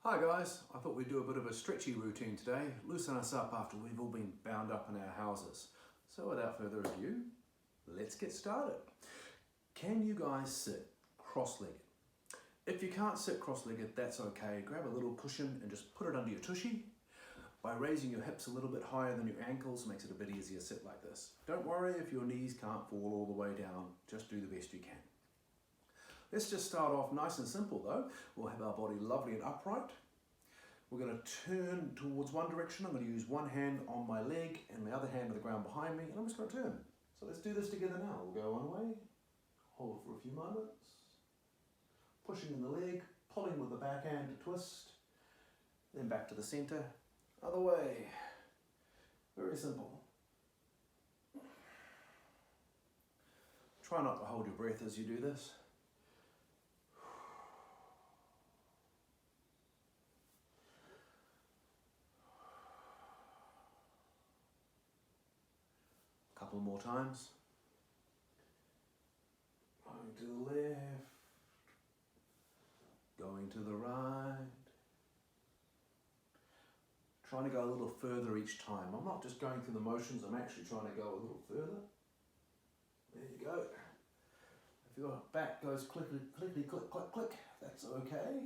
Hi guys, I thought we'd do a bit of a stretchy routine today, loosen us up after we've all been bound up in our houses. So without further ado, let's get started. Can you guys sit cross-legged? If you can't sit cross-legged, that's okay. Grab a little cushion and just put it under your tushy. By raising your hips a little bit higher than your ankles makes it a bit easier to sit like this. Don't worry if your knees can't fall all the way down, just do the best you can. Let's just start off nice and simple though. We'll have our body lovely and upright. We're going to turn towards one direction. I'm going to use one hand on my leg and my other hand on the ground behind me, and I'm just going to turn. So let's do this together now. We'll go one way, hold for a few moments, pushing in the leg, pulling with the back hand to twist, then back to the center, other way. Very simple. Try not to hold your breath as you do this. Couple more times. Going to the left, going to the right. Trying to go a little further each time. I'm not just going through the motions, I'm actually trying to go a little further. There you go. If your back goes clickety, clickety, click, click, click, that's okay.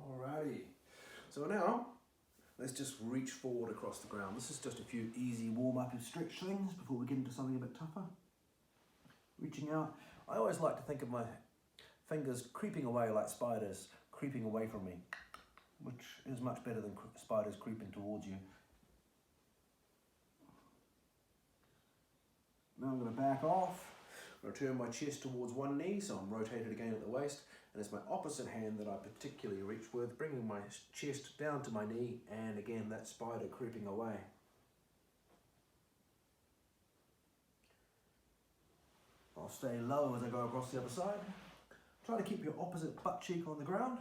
Alrighty, so now let's just reach forward across the ground. This is just a few easy warm-up and stretch things before we get into something a bit tougher. Reaching out. I always like to think of my fingers creeping away like spiders, creeping away from me, which is much better than spiders creeping towards you. Now I'm going to back off. I'm going to turn my chest towards one knee, so I'm rotated again at the waist. And it's my opposite hand that I particularly reach with, bringing my chest down to my knee, and again, that spider creeping away. I'll stay low as I go across the other side. Try to keep your opposite butt cheek on the ground.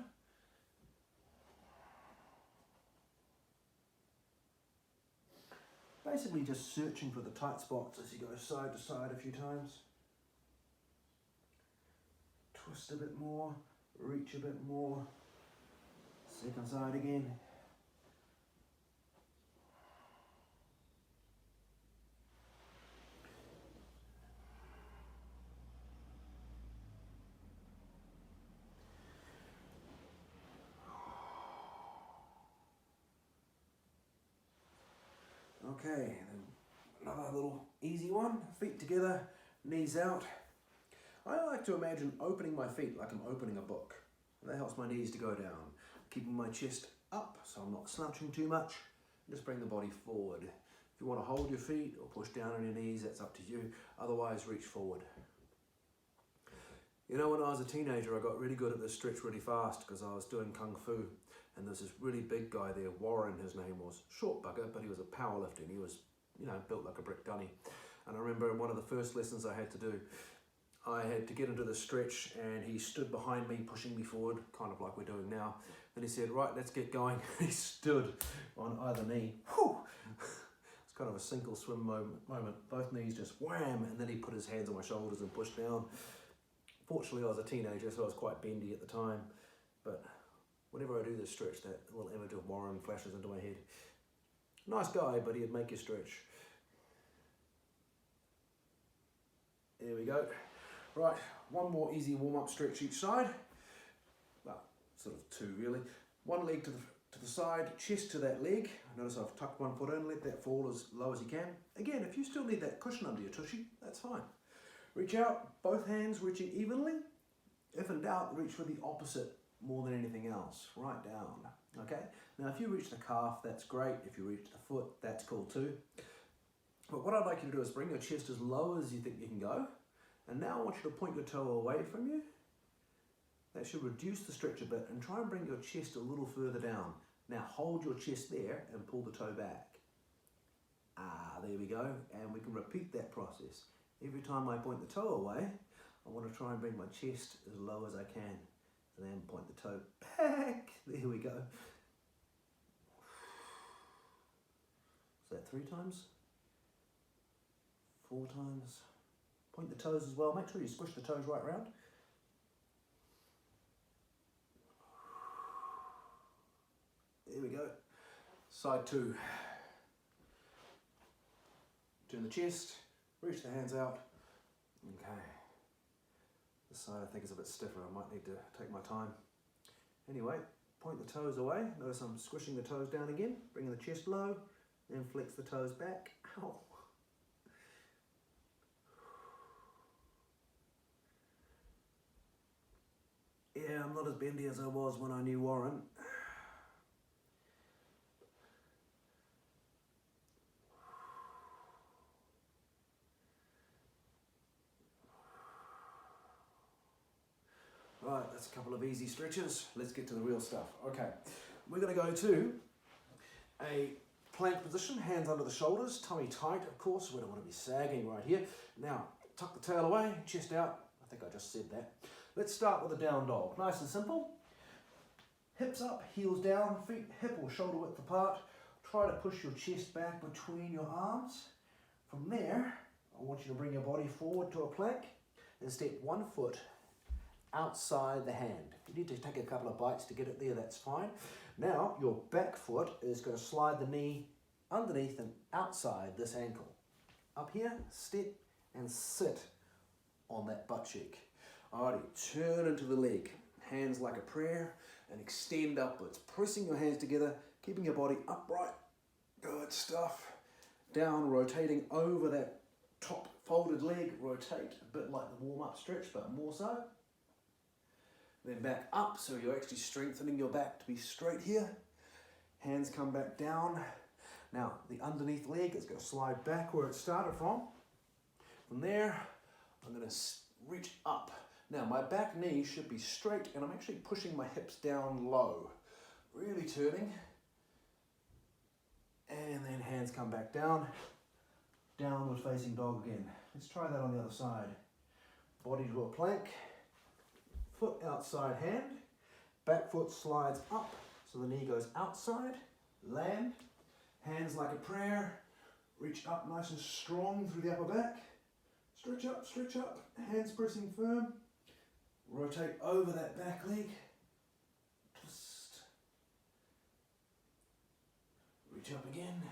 Basically just searching for the tight spots as you go side to side a few times. Twist a bit more, reach a bit more, second side again. Okay, another little easy one, feet together, knees out. I like to imagine opening my feet like I'm opening a book. That helps my knees to go down. Keeping my chest up so I'm not slouching too much. Just bring the body forward. If you want to hold your feet or push down on your knees, that's up to you. Otherwise, reach forward. You know, when I was a teenager, I got really good at this stretch really fast because I was doing Kung Fu. And there's this really big guy there, Warren his name was. Short bugger, but he was a powerlifter and he was, you know, built like a brick dunny. And I remember one of the first lessons I had to do, I had to get into the stretch and he stood behind me, pushing me forward, kind of like we're doing now. Then he said, right, let's get going. He stood on either knee. Whew! It's kind of a sink or swim moment. Both knees just wham, and then he put his hands on my shoulders and pushed down. Fortunately, I was a teenager, so I was quite bendy at the time. But whenever I do this stretch, that little image of Warren flashes into my head. Nice guy, but he'd make you stretch. There we go. Right, one more easy warm-up stretch each side. Well, sort of two really. One leg to the side, chest to that leg. Notice I've tucked one foot in, let that fall as low as you can. Again, if you still need that cushion under your tushy, that's fine. Reach out, both hands reaching evenly. If in doubt, reach for the opposite more than anything else, right down, okay? Now, if you reach the calf, that's great. If you reach the foot, that's cool too. But what I'd like you to do is bring your chest as low as you think you can go. And now I want you to point your toe away from you. That should reduce the stretch a bit and try and bring your chest a little further down. Now hold your chest there and pull the toe back. There we go. And we can repeat that process. Every time I point the toe away, I want to try and bring my chest as low as I can. And then point the toe back. There we go. Is that 3 times? 4 times. Point the toes as well. Make sure you squish the toes right round. There we go. Side 2. Turn the chest, reach the hands out. Okay. This side I think is a bit stiffer. I might need to take my time. Anyway, point the toes away. Notice I'm squishing the toes down again, bringing the chest low, then flex the toes back. Ow. Yeah, I'm not as bendy as I was when I knew Warren. Right, that's a couple of easy stretches. Let's get to the real stuff. Okay, we're going to go to a plank position, hands under the shoulders, tummy tight, of course. We don't want to be sagging right here. Now, tuck the tail away, chest out. I think I just said that. Let's start with a down dog. Nice and simple. Hips up, heels down, feet hip or shoulder width apart. Try to push your chest back between your arms. From there, I want you to bring your body forward to a plank and step 1 foot outside the hand. If you need to take a couple of bites to get it there, that's fine. Now, your back foot is going to slide the knee underneath and outside this ankle. Up here, step and sit on that butt cheek. Alrighty, turn into the leg. Hands like a prayer and extend upwards. Pressing your hands together, keeping your body upright. Good stuff. Down, rotating over that top folded leg. Rotate a bit like the warm-up stretch, but more so. Then back up, so you're actually strengthening your back to be straight here. Hands come back down. Now, the underneath leg is going to slide back where it started from. From there, I'm going to reach up. Now, my back knee should be straight, and I'm actually pushing my hips down low. Really turning. And then hands come back down. Downward facing dog again. Let's try that on the other side. Body to a plank. Foot outside hand, back foot slides up, so the knee goes outside, land, hands like a prayer, reach up nice and strong through the upper back, stretch up, hands pressing firm, rotate over that back leg, twist, reach up again,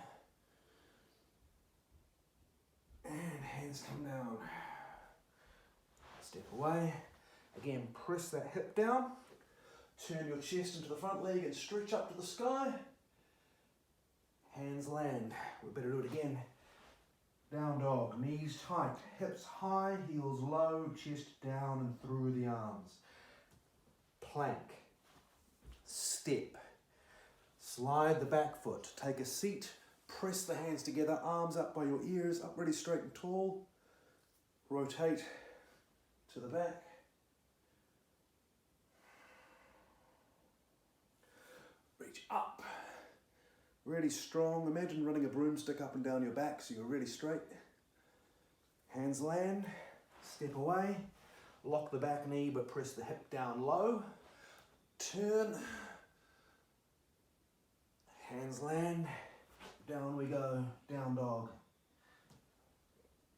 and hands come down, step away. Again, press that hip down, turn your chest into the front leg and stretch up to the sky. Hands land. We better do it again. Down dog, knees tight, hips high, heels low, chest down and through the arms. Plank, step, slide the back foot, take a seat, press the hands together, arms up by your ears, up really straight and tall. Rotate to the back. Reach up, really strong. Imagine running a broomstick up and down your back so you're really straight. Hands land, step away, lock the back knee but press the hip down low. Turn, hands land, down we go, down dog.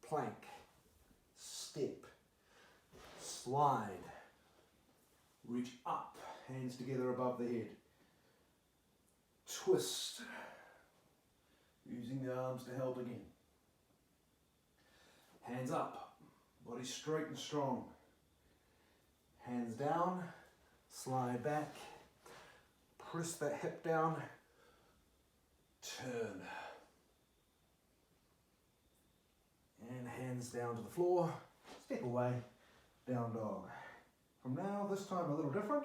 Plank, step, slide, reach up, hands together above the head. Twist, using the arms to help again. Hands up, body straight and strong. Hands down, slide back, press that hip down, turn. And hands down to the floor, step away, down dog. From now, this time a little different.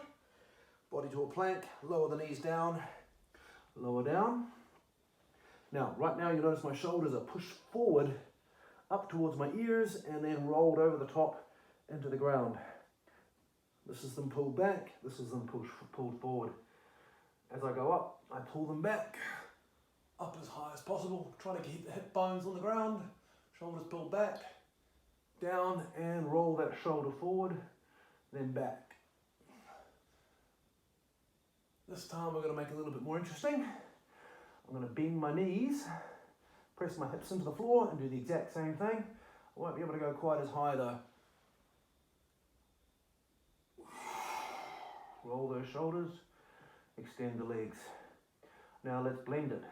Body to a plank, lower the knees down, lower down. Now, right now you notice my shoulders are pushed forward up towards my ears and then rolled over the top into the ground. This is them pulled back, this is them pulled forward. As I go up, I pull them back, up as high as possible, trying to keep the hip bones on the ground, shoulders pulled back, down and roll that shoulder forward, then back. This time we're going to make it a little bit more interesting. I'm going to bend my knees, press my hips into the floor and do the exact same thing. won't be able to go quite as high though. Roll those shoulders, extend the legs. Now let's blend it.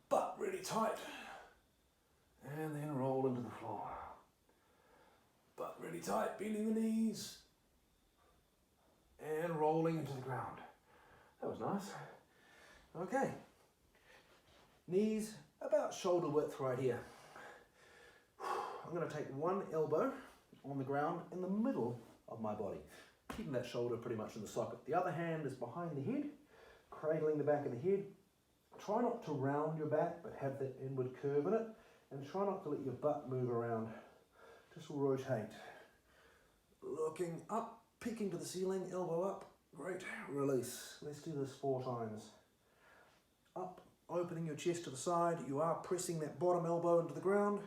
Butt really tight. And then roll into the floor. Butt really tight, bending the knees. And rolling into the ground. That was nice. Okay. Knees about shoulder width right here. I'm going to take one elbow on the ground in the middle of my body, keeping that shoulder pretty much in the socket. The other hand is behind the head, cradling the back of the head. Try not to round your back, but have that inward curve in it, and try not to let your butt move around. Just rotate. Looking up, peeking to the ceiling, elbow up. Great. Release. Let's do this 4 times. Up, opening your chest to the side. You are pressing that bottom elbow into the ground.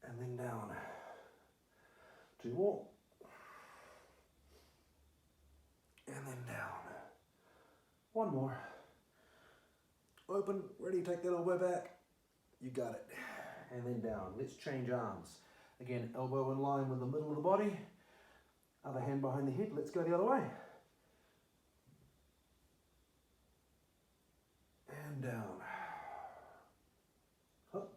And then down. 2 more. And then down. 1 more. Open, ready to take that elbow back. You got it. And then down. Let's change arms. Again, elbow in line with the middle of the body. Other hand behind the head. Let's go the other way. And down. Up.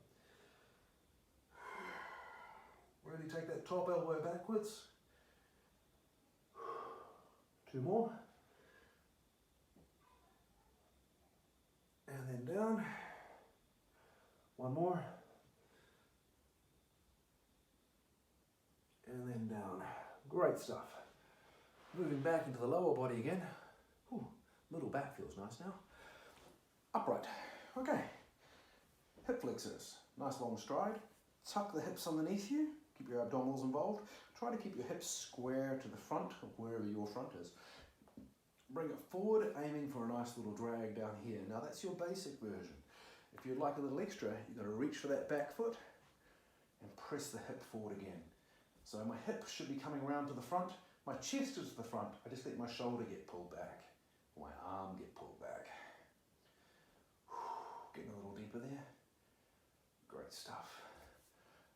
Ready to take that top elbow backwards. 2 more. And then down. 1 more. And then down. Great stuff. Moving back into the lower body again. Ooh, middle back feels nice now. Upright. Okay. Hip flexors. Nice long stride. Tuck the hips underneath you. Keep your abdominals involved. Try to keep your hips square to the front of wherever your front is. Bring it forward, aiming for a nice little drag down here. Now that's your basic version. If you'd like a little extra, you've got to reach for that back foot and press the hip forward again. So my hip should be coming around to the front. My chest is to the front. I just let my shoulder get pulled back. My arm get pulled back. Getting a little deeper there. Great stuff.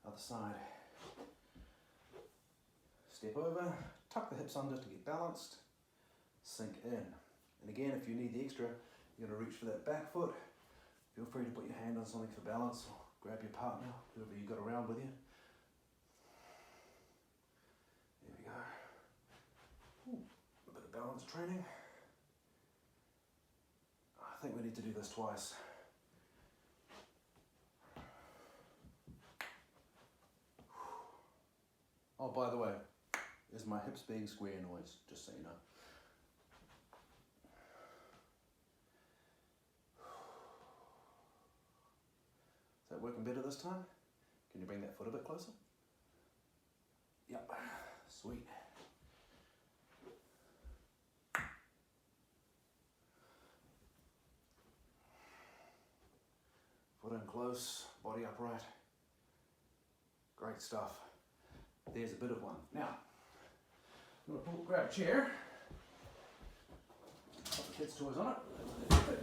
Other side. Step over, tuck the hips under to get balanced. Sink in. And again, if you need the extra, you're going to reach for that back foot. Feel free to put your hand on something for balance, or grab your partner, whoever you got around with you. There we go. Ooh, a bit of balance training. I think we need to do this twice. Oh, by the way, is my hips being square noise, just so you know. Is that working better this time? Can you bring that foot a bit closer? Yep, sweet. Foot in close, body upright. Great stuff. There's a bit of one. Now, I'm going to grab a chair, put the kids' toys on it. Okay,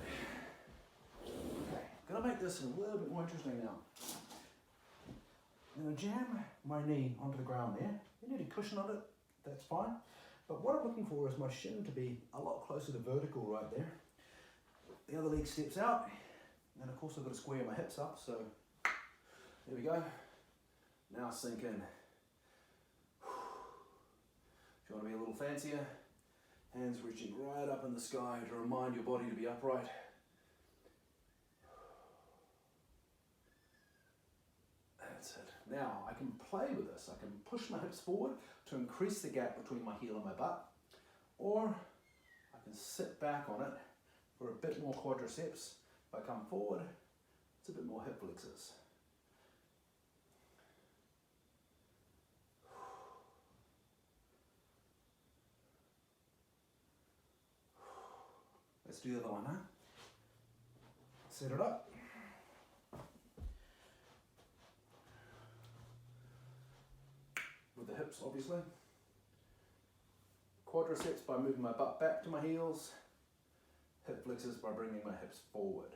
going to make this a little bit more interesting now. I'm going to jam my knee onto the ground there. You need a cushion on it, that's fine. But what I'm looking for is my shin to be a lot closer to vertical right there. The other leg steps out, and of course I've got to square my hips up, so there we go. Now sink in. If you want to be a little fancier, hands reaching right up in the sky to remind your body to be upright. That's it. Now I can play with this. I can push my hips forward to increase the gap between my heel and my butt, or I can sit back on it for a bit more quadriceps. If I come forward, it's a bit more hip flexors. Let's do the other one, huh? Set it up. With the hips, obviously. Quadriceps by moving my butt back to my heels. Hip flexors by bringing my hips forward.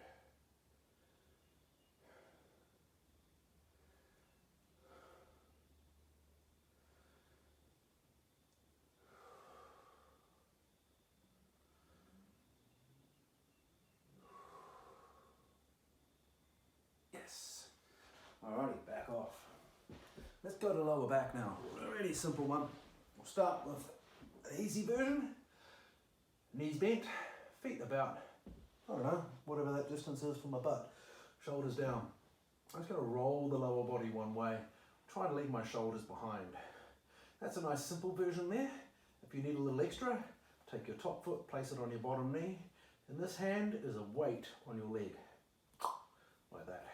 Alrighty, back off. Let's go to lower back now. A really simple one. We'll start with the easy version. Knees bent, feet about, I don't know, whatever that distance is from my butt. Shoulders down. I'm just going to roll the lower body one way. Try and leave my shoulders behind. That's a nice simple version there. If you need a little extra, take your top foot, place it on your bottom knee. And this hand is a weight on your leg. Like that.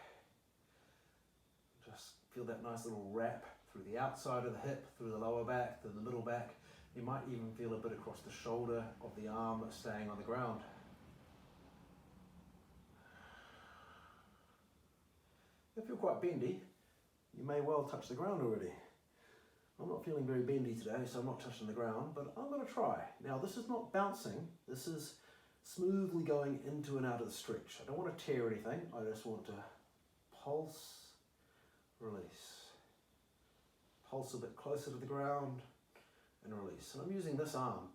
Just feel that nice little wrap through the outside of the hip, through the lower back, through the middle back. You might even feel a bit across the shoulder of the arm staying on the ground. If you're quite bendy, you may well touch the ground already. I'm not feeling very bendy today, so I'm not touching the ground, but I'm going to try. Now, this is not bouncing. This is smoothly going into and out of the stretch. I don't want to tear anything. I just want to pulse, release. Pulse a bit closer to the ground and release. And I'm using this arm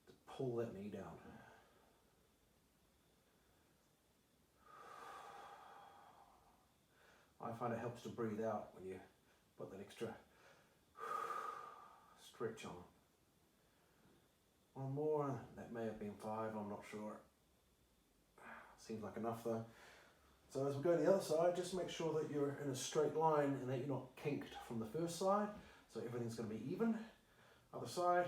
to pull that knee down. I find it helps to breathe out when you put that extra stretch on. One more, that may have been 5, I'm not sure. Seems like enough though. So as we go to the other side, just make sure that you're in a straight line and that you're not kinked from the first side. So everything's going to be even. Other side.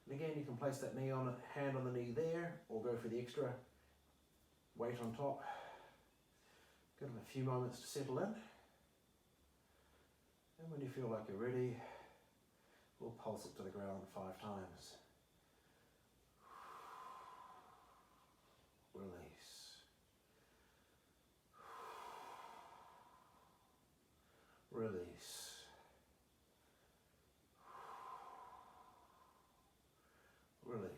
And again, you can place that knee on it, hand on the knee there, or go for the extra weight on top. Give them a few moments to settle in. And when you feel like you're ready, we'll pulse it to the ground 5 times. Release. Release. Release.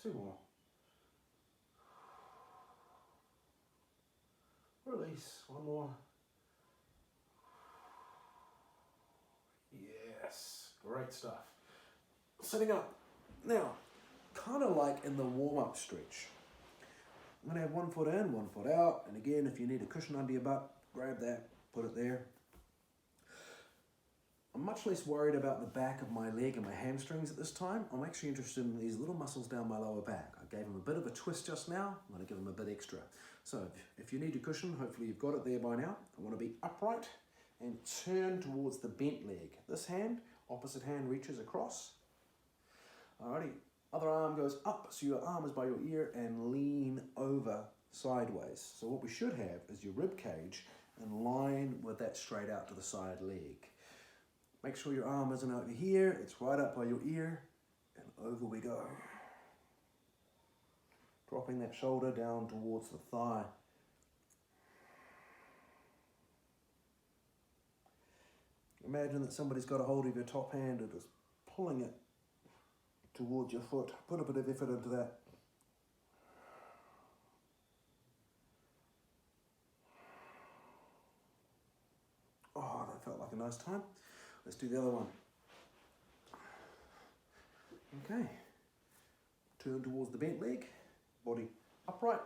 2 more. Release. 1 more. Yes. Great stuff. Sitting up. Now, kind of like in the warm-up stretch. I'm going to have 1 foot in, 1 foot out. And again, if you need a cushion under your butt, grab that, put it there. I'm much less worried about the back of my leg and my hamstrings at this time. I'm actually interested in these little muscles down my lower back. I gave them a bit of a twist just now. I'm going to give them a bit extra. So if you need a cushion, hopefully you've got it there by now. I want to be upright and turn towards the bent leg. This hand, opposite hand reaches across. Alrighty, other arm goes up, so your arm is by your ear and lean over sideways. So what we should have is your rib cage in line with that straight out to the side leg. Make sure your arm isn't over here, it's right up by your ear, and over we go. Dropping that shoulder down towards the thigh. Imagine that somebody's got a hold of your top hand and is pulling it towards your foot. Put a bit of effort into that. Oh, that felt like a nice time. Let's do the other one. Okay. Turn towards the bent leg, body upright,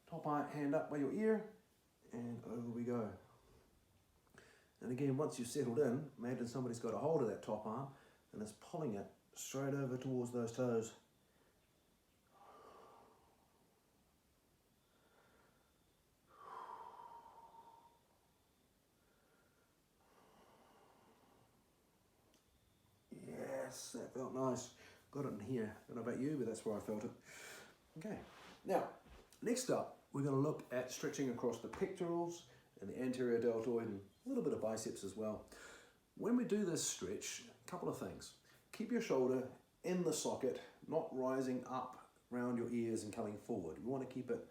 top hand up by your ear, and over we go. And again, once you've settled in, imagine somebody's got a hold of that top arm and is pulling it straight over towards those toes. Yes, that felt nice. Got it in here. I don't know about you, but that's where I felt it. Okay, now, next up, we're going to look at stretching across the pectorals and the anterior deltoid and a little bit of biceps as well. When we do this stretch, a couple of things. Keep your shoulder in the socket, not rising up around your ears and coming forward. You want to keep it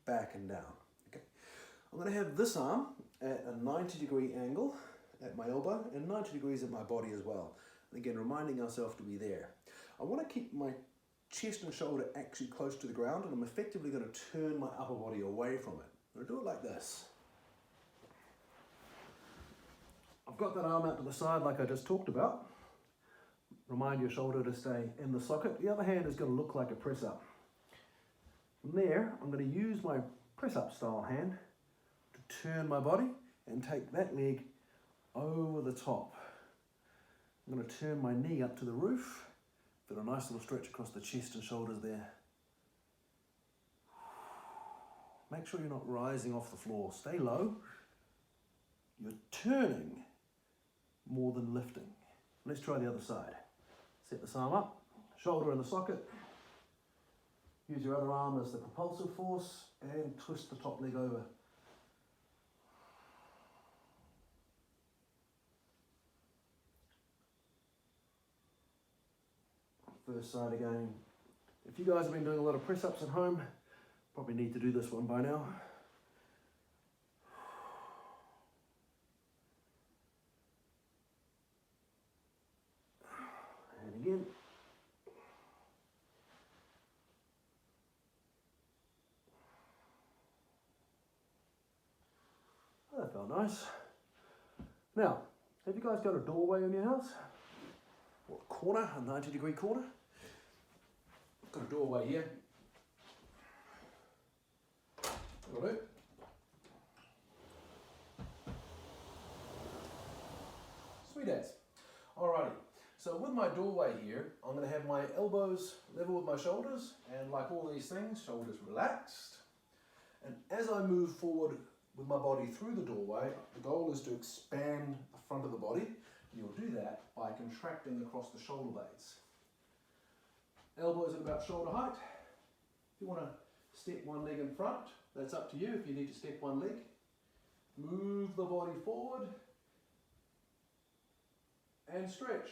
back and down. Okay. I'm going to have this arm at a 90-degree angle at my elbow and 90 degrees at my body as well. And again, reminding ourselves to be there. I want to keep my chest and shoulder actually close to the ground, and I'm effectively going to turn my upper body away from it. I'm going to do it like this. I've got that arm out to the side like I just talked about. Remind your shoulder to stay in the socket. The other hand is going to look like a press up. From there, I'm going to use my press up style hand to turn my body and take that leg over the top. I'm going to turn my knee up to the roof, get a nice little stretch across the chest and shoulders there. Make sure you're not rising off the floor. Stay low. You're turning more than lifting. Let's try the other side. Set this arm up, shoulder in the socket. Use your other arm as the propulsive force and twist the top leg over. First side again. If you guys have been doing a lot of press-ups at home, probably need to do this one by now. And again. Oh, that felt nice. Now, have you guys got a doorway in your house? Or a corner, a 90-degree corner? Got a doorway here. That'll do. Sweet as. Alrighty, so with my doorway here, I'm going to have my elbows level with my shoulders, and like all these things, shoulders relaxed. And as I move forward with my body through the doorway, the goal is to expand the front of the body. And you'll do that by contracting across the shoulder blades. Elbows at about shoulder height. If you want to step one leg in front, that's up to you. If you need to step one leg, move the body forward and stretch.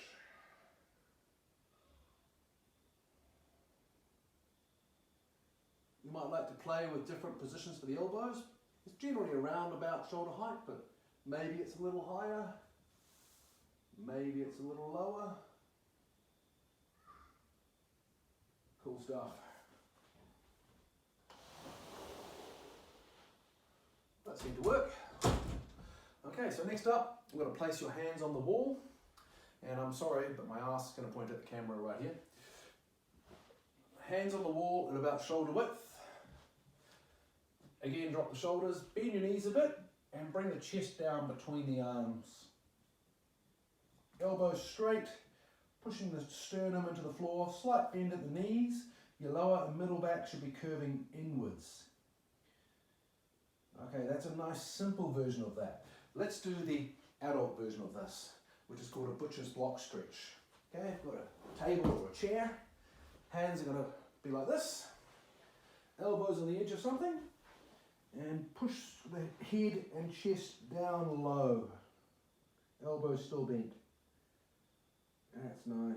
You might like to play with different positions for the elbows. It's generally around about shoulder height, but maybe it's a little higher, maybe it's a little lower. Cool stuff. That seemed to work. Okay, so next up, we're going to place your hands on the wall. And I'm sorry, but my ass is going to point at the camera right here. Hands on the wall at about shoulder width. Again, drop the shoulders, bend your knees a bit, and bring the chest down between the arms. Elbows straight, pushing the sternum into the floor, slight bend at the knees. Your lower and middle back should be curving inwards. Okay, that's a nice simple version of that. Let's do the adult version of this, which is called a butcher's block stretch. Okay, I've got a table or a chair. Hands are going to be like this. Elbows on the edge of something. And push the head and chest down low. Elbows still bent. That's nice.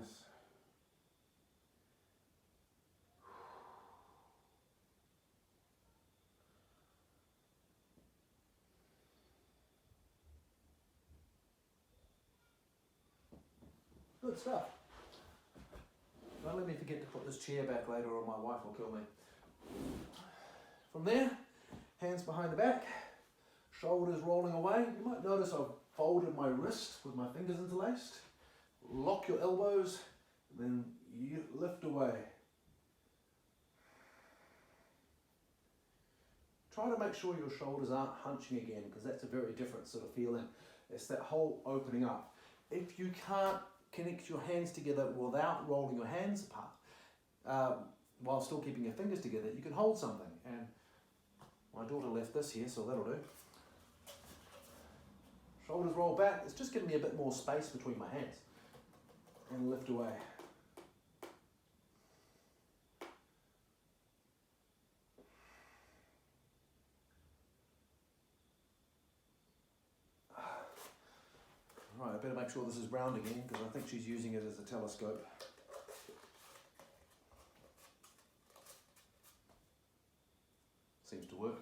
Good stuff. Don't let me forget to put this chair back later or my wife will kill me. From there, hands behind the back, shoulders rolling away. You might notice I've folded my wrist with my fingers interlaced. Lock your elbows, then you lift away. Try to make sure your shoulders aren't hunching again, because that's a very different sort of feeling. It's that whole opening up. If you can't connect your hands together without rolling your hands apart, while still keeping your fingers together, you can hold something. And my daughter left this here, so that'll do. Shoulders roll back. It's just giving me a bit more space between my hands. And lift away. Right, I better make sure this is round again, because I think she's using it as a telescope. Seems to work.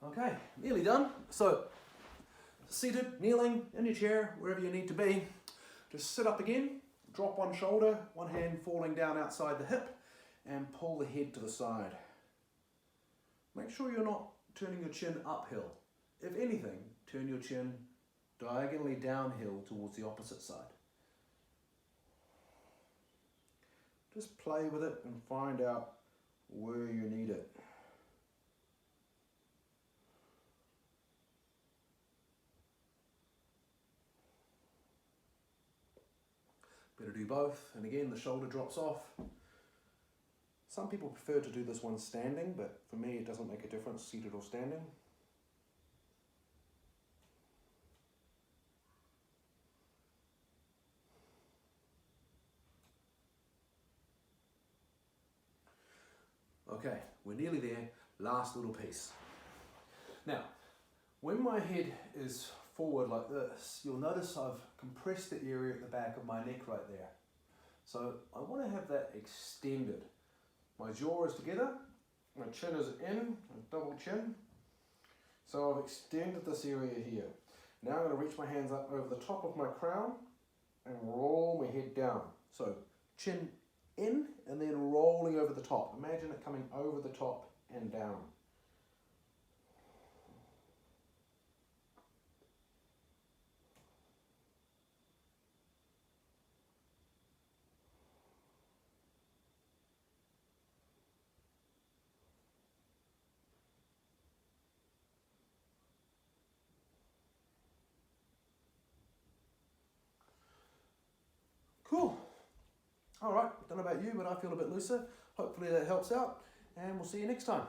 Okay, nearly done. So, seated, kneeling, in your chair, wherever you need to be. Just sit up again, drop one shoulder, one hand falling down outside the hip, and pull the head to the side. Make sure you're not turning your chin uphill. If anything, turn your chin diagonally downhill towards the opposite side. Just play with it and find out where you need it. Better do both. And again, the shoulder drops off. Some people prefer to do this one standing, but for me it doesn't make a difference, seated or standing. Okay, we're nearly there. Last little piece. Now, when my head is forward like this, you'll notice I've compressed the area at the back of my neck right there. So I want to have that extended. My jaw is together, my chin is in, a double chin. So I've extended this area here. Now I'm going to reach my hands up over the top of my crown and roll my head down. So chin in and then rolling over the top. Imagine it coming over the top and down. Cool. All right, don't know about you, but I feel a bit looser. Hopefully that helps out, and we'll see you next time.